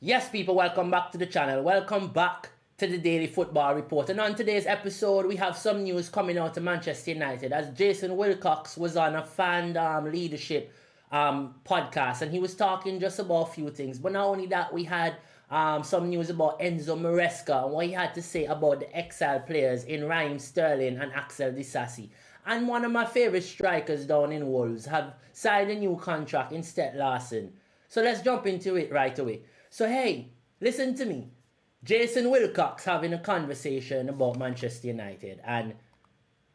Yes, people, welcome back to the channel. Welcome back to the Daily Football Report. And on today's episode, we have some news coming out of Manchester United as Jason Wilcox was on a fan leadership podcast, and he was talking just about a few things. But not only that, we had some news about Enzo Maresca and what he had to say about the exiled players in Raheem Sterling and Axel Disasi. And one of my favorite strikers down in Wolves have signed a new contract in Seth Larson. So let's jump into it right away. So hey, listen to me. Jason Wilcox having a conversation about Manchester United, and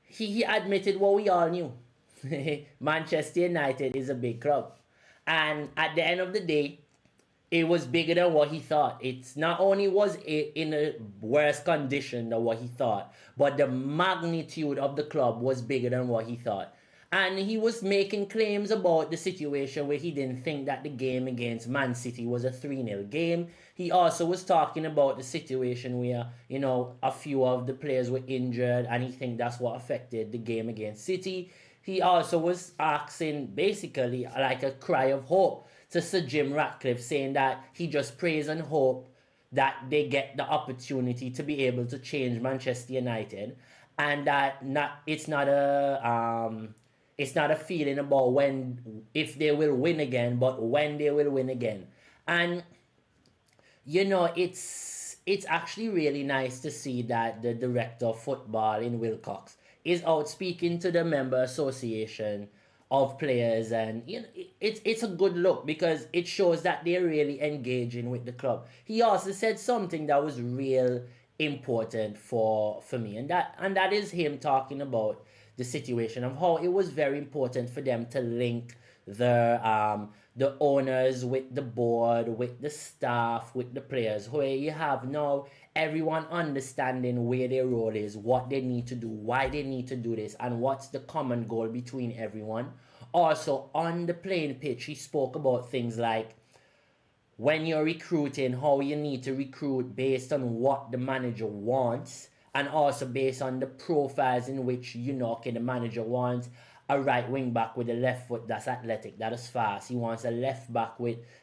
he admitted what we all knew. Manchester United is a big club. And at the end of the day, it was bigger than what he thought. It's not only was it in a worse condition than what he thought, but the magnitude of the club was bigger than what he thought. And he was making claims about the situation where he didn't think that the game against Man City was a 3-0 game. He also was talking about the situation where, a few of the players were injured, and he think that's what affected the game against City. He also was asking basically like a cry of hope to Sir Jim Ratcliffe, saying that he just prays and hope that they get the opportunity to be able to change Manchester United, and that it's not a feeling about if they will win again, but when they will win again. And it's actually really nice to see that the director of football in Wilcox is out speaking to the member association of players, and it's a good look because it shows that they're really engaging with the club. He also said something that was real important for me, and that is him talking about the situation of how it was very important for them to link the owners with the board, with the staff, with the players, where you have now everyone understanding where their role is, what they need to do, why they need to do this, and what's the common goal between everyone. Also, on the playing pitch, he spoke about things like when you're recruiting, how you need to recruit based on what the manager wants, and also based on the profiles in which the manager wants a right wing back with a left foot that's athletic, that is fast. He wants a left back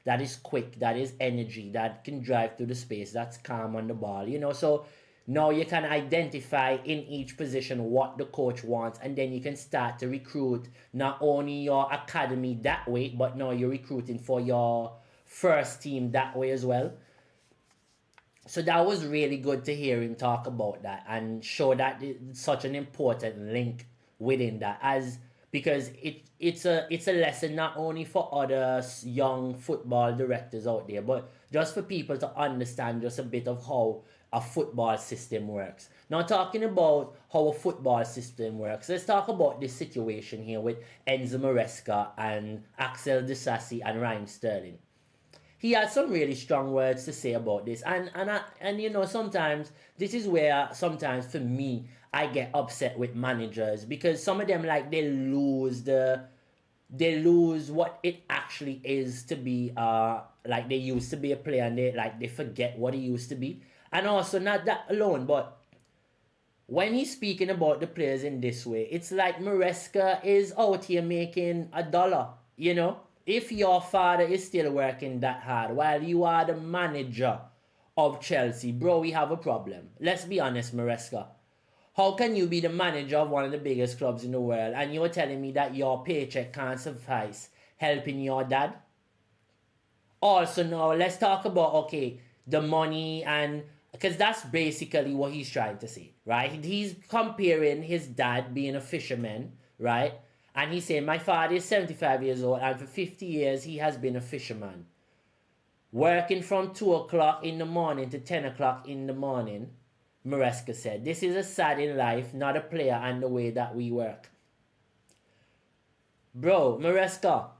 that is quick, that is energy, that can drive through the space, that's calm on the ball. So now you can identify in each position what the coach wants, and then you can start to recruit not only your academy that way, but now you're recruiting for your first team that way as well. So that was really good to hear him talk about that and show that it's such an important link within that, because it's a lesson not only for other young football directors out there, but just for people to understand just a bit of how a football system works. Now, talking about how a football system works, let's talk about this situation here with Enzo Maresca and Axel Disasi and Raheem Sterling. He had some really strong words to say about this, and sometimes this is where sometimes for me I get upset with managers, because some of them they lose what it actually is to be they used to be a player, and they forget what he used to be. And also, not that alone, but when he's speaking about the players in this way, it's like Maresca is out here making $1. If your father is still working that hard while you are the manager of Chelsea, bro, we have a problem. Let's be honest, Maresca. How can you be the manager of one of the biggest clubs in the world and you're telling me that your paycheck can't suffice helping your dad? Also, now, let's talk about, the money, and because that's basically what he's trying to say, right? He's comparing his dad being a fisherman, right? And he's saying, my father is 75 years old, and for 50 years he has been a fisherman. Working from 2 o'clock in the morning to 10 o'clock in the morning, Maresca said. This is a sad in life, not a player and the way that we work. Bro, Maresca,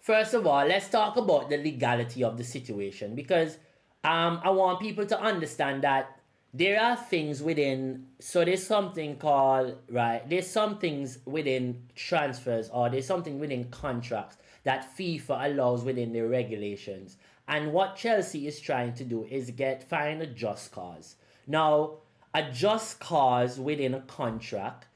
first of all, let's talk about the legality of the situation, because I want people to understand that there are things within, so there's something called, there's some things within transfers, or there's something within contracts that FIFA allows within their regulations. And what Chelsea is trying to do is find a just cause. Now, a just cause within a contract,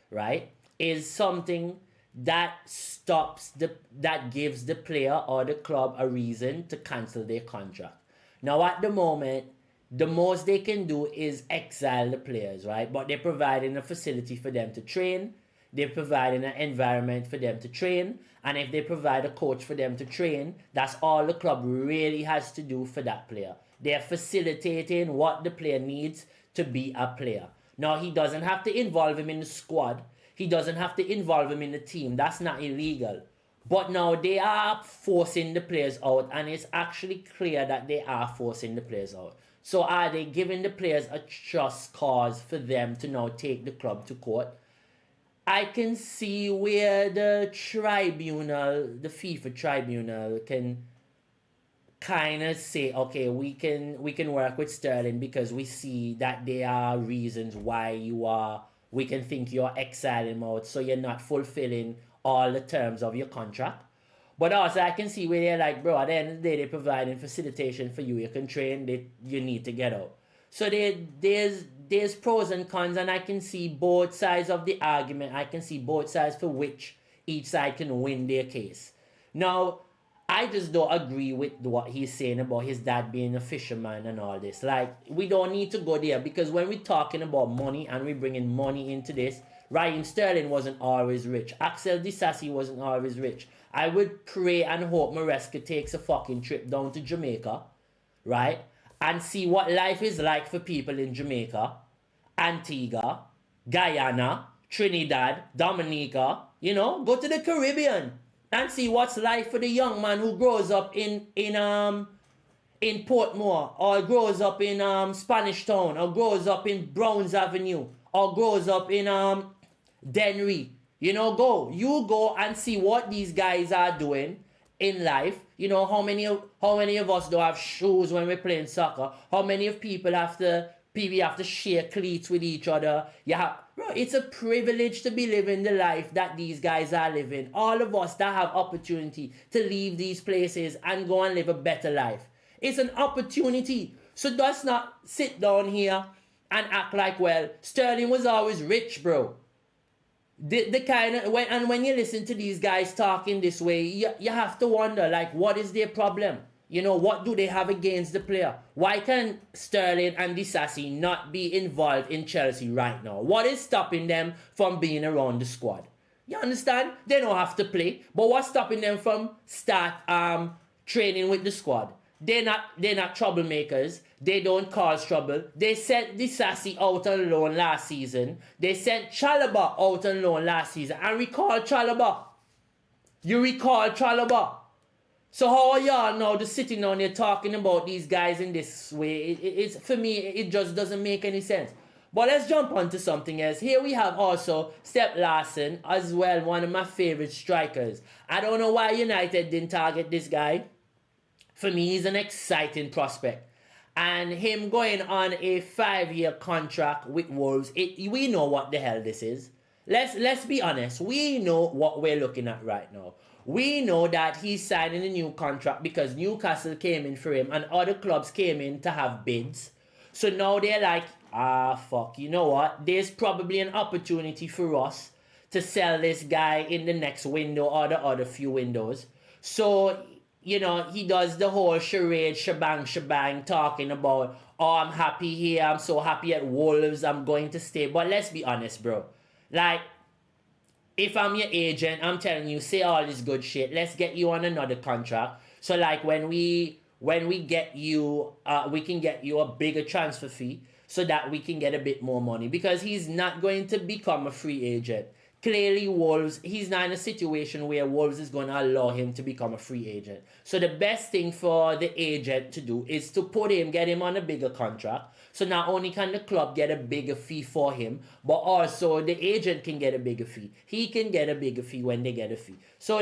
is something that stops that gives the player or the club a reason to cancel their contract. Now at the moment, the most they can do is exile the players, right? But they're providing a facility for them to train. They're providing an environment for them to train. And if they provide a coach for them to train, that's all the club really has to do for that player. They're facilitating what the player needs to be a player. Now, he doesn't have to involve him in the squad. He doesn't have to involve him in the team. That's not illegal. But now they are forcing the players out, and it's actually clear that they are forcing the players out. So are they giving the players a just cause for them to now take the club to court? I can see where the tribunal, the FIFA tribunal, can kind of say, okay, we can work with Sterling because we see that there are reasons why we can think you're exiling him out, so you're not fulfilling all the terms of your contract. But also I can see where they're like, bro, at the end of the day, they're providing facilitation for you. You can train, you need to get out. So there's pros and cons, and I can see both sides of the argument. I can see both sides for which each side can win their case. Now, I just don't agree with what he's saying about his dad being a fisherman and all this. Like, we don't need to go there, because when we're talking about money and we're bringing money into this, Raheem Sterling wasn't always rich. Axel Disasi wasn't always rich. I would pray and hope Maresca takes a fucking trip down to Jamaica, right? And see what life is like for people in Jamaica, Antigua, Guyana, Trinidad, Dominica, go to the Caribbean and see what's life for the young man who grows up in Portmore, or grows up in Spanish Town, or grows up in Browns Avenue, or grows up in Dennery. You go and see what these guys are doing in life. How many of us don't have shoes when we're playing soccer? How many of people have to share cleats with each other? Bro, it's a privilege to be living the life that these guys are living. All of us that have opportunity to leave these places and go and live a better life. It's an opportunity. So let's not sit down here and act like, well, Sterling was always rich, bro. The kind of when you listen to these guys talking this way, you have to wonder, like, what is their problem? What do they have against the player? Why can Sterling and Disasi not be involved in Chelsea right now? What is stopping them from being around the squad? You understand? They don't have to play, but what's stopping them from start training with the squad? They're not troublemakers. They don't cause trouble. They sent Disasi out on loan last season. They sent Chalobah out on loan last season. And recall Chalobah. You recall Chalobah. So how are y'all now just sitting down there talking about these guys in this way? It's for me, it just doesn't make any sense. But let's jump on to something else. Here we have also Sepp Larsson as well, one of my favorite strikers. I don't know why United didn't target this guy. For me, he's an exciting prospect. And him going on a 5-year contract with Wolves, we know what the hell this is. Let's be honest. We know what we're looking at right now. We know that he's signing a new contract because Newcastle came in for him and other clubs came in to have bids. So now they're like, fuck, you know what? There's probably an opportunity for us to sell this guy in the next window or the other few windows. So he does the whole charade, shebang, talking about, oh, I'm happy here, I'm so happy at Wolves, I'm going to stay. But let's be honest, bro. Like, if I'm your agent, I'm telling you, say all this good shit, let's get you on another contract. So, like, when we get you, we can get you a bigger transfer fee so that we can get a bit more money. Because he's not going to become a free agent. Clearly, Wolves, he's not in a situation where Wolves is going to allow him to become a free agent. So the best thing for the agent to do is to get him on a bigger contract. So not only can the club get a bigger fee for him, but also the agent can get a bigger fee. He can get a bigger fee when they get a fee. So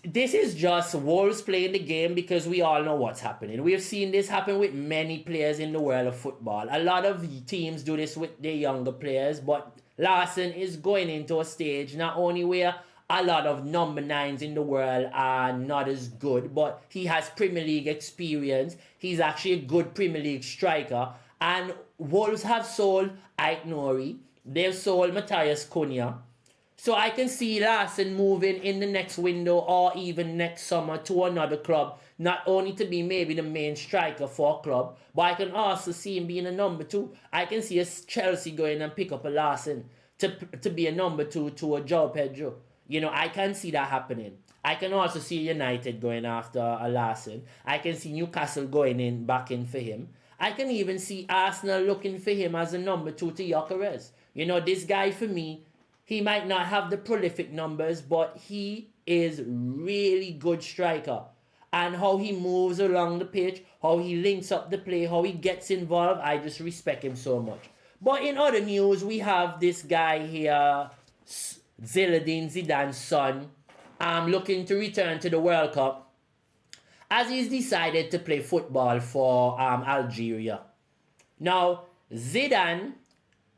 this is just Wolves playing the game because we all know what's happening. We've seen this happen with many players in the world of football. A lot of teams do this with their younger players, but Larsson is going into a stage not only where a lot of number 9s in the world are not as good, but he has Premier League experience. He's actually a good Premier League striker. And Wolves have sold Ait Nouri. They've sold Matthias Cunha. So I can see Larson moving in the next window or even next summer to another club, not only to be maybe the main striker for a club, but I can also see him being a number two. I can see a Chelsea going and pick up a Larson to be a number two to a Joe Pedro. You know, I can see that happening. I can also see United going after a Larson. I can see Newcastle going in back in for him. I can even see Arsenal looking for him as a number two to Gyökeres. You know, this guy for me, he might not have the prolific numbers, but he is really good striker. And how he moves along the pitch, how he links up the play, how he gets involved, I just respect him so much. But in other news, we have this guy here, Zinedine Zidane's son, looking to return to the World Cup as he's decided to play football for Algeria. Now, Zidane,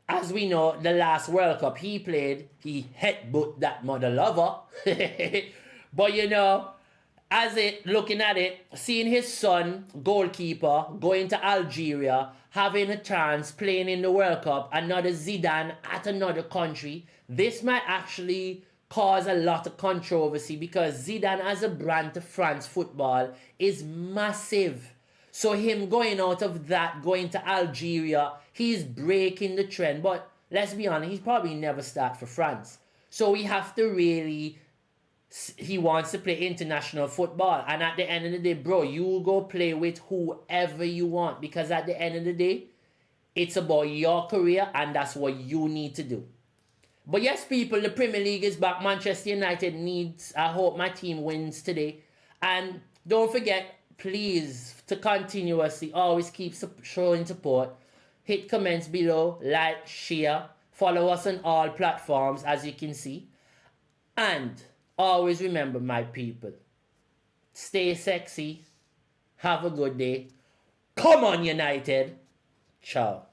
as we know, the last World Cup he played, he headbutt that mother lover. But you know, looking at it, seeing his son, goalkeeper, going to Algeria, having a chance playing in the World Cup, another Zidane at another country, this might actually cause a lot of controversy because Zidane as a brand to France football is massive. So him going out of that, going to Algeria, he's breaking the trend. But let's be honest, he's probably never start for France. So we have to really, he wants to play international football. And at the end of the day, bro, you go play with whoever you want. Because at the end of the day, it's about your career and that's what you need to do. But yes, people, the Premier League is back. Manchester United needs, I hope my team wins today. And don't forget, please, to continuously always keep showing support. Hit comments below, like, share, follow us on all platforms as you can see. And always remember, my people, stay sexy, have a good day. Come on, United. Ciao.